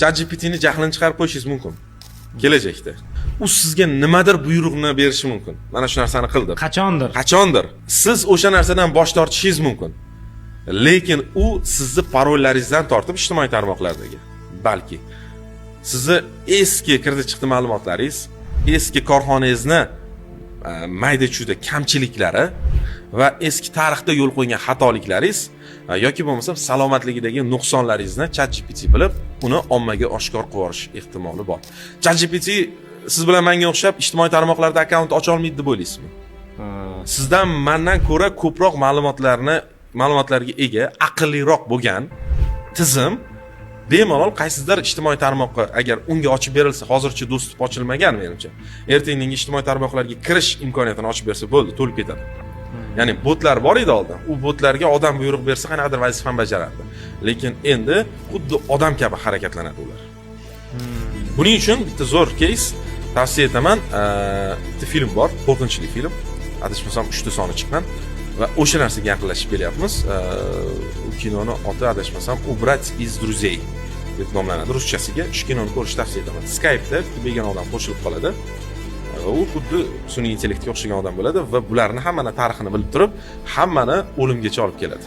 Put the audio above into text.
ChatGPT ni jahlini chiqarib qo'yishingiz mumkin. Kelajakda. U sizga nimadir buyruqni berishi mumkin. Mana shu narsani qil deb. Qachondir. Siz o'sha narsadan bosh tortishingiz mumkin. Lekin u sizni parollaringizdan tortib ijtimoiy tarmoqlardagi, balki sizni eski kirdi chiqdi ma'lumotlaringiz, eski korxonangizni mayda-chuyda kamchiliklari va eski tarixda yo'l qo'ygan xatoliklaringiz yoki bo'lmasa salomatligidagi nuqsonlaringizni ChatGPT bilib, uni ommaga oshkor qilib yuborish ehtimoli bor. ChatGPT siz bilan menga o'xshab ijtimoiy tarmoqlarda akkaunt ocha olmaydi deb o'ylaysizmi? Sizdan mendan ko'ra ko'proq ma'lumotlarga ega, aqlliroq bo'lgan tizim bemalol qaysidir ijtimoiy tarmoqqa agar unga ochib berilsa, hozircha dostуп ochilmagan menimcha. Ertangi ijtimoiy tarmoqlarga kirish imkoniyatini ochib bersa bo'ldi, to'lib ketadi. Ya'ni botlar bor edi oldin. U botlarga odam buyruq bersa, qanaqadir vazifani bajarardi. Lekin endi xuddi odam kabi harakatlanadi ular. Buning uchun bitta zo'r case tavsiya etaman. Bitta film bor, qo'rqinchli film. Adashmasam 3 ta soni chiqqan va o'sha narsaga yaqinlashib kelyapmiz. U kinoni oti adashmasam "Убрать из друзей" deb nomlanadi. Ruschasiga shu kinoni ko'rish tavsiya etaman. Skype'da bitta begona odam qo'shilib qoladi. U xuddi sun'iy intellektga o'xshagan odam bo'ladi va bularni hammani tarixini bilib turib, hammani o'limgacha olib keladi.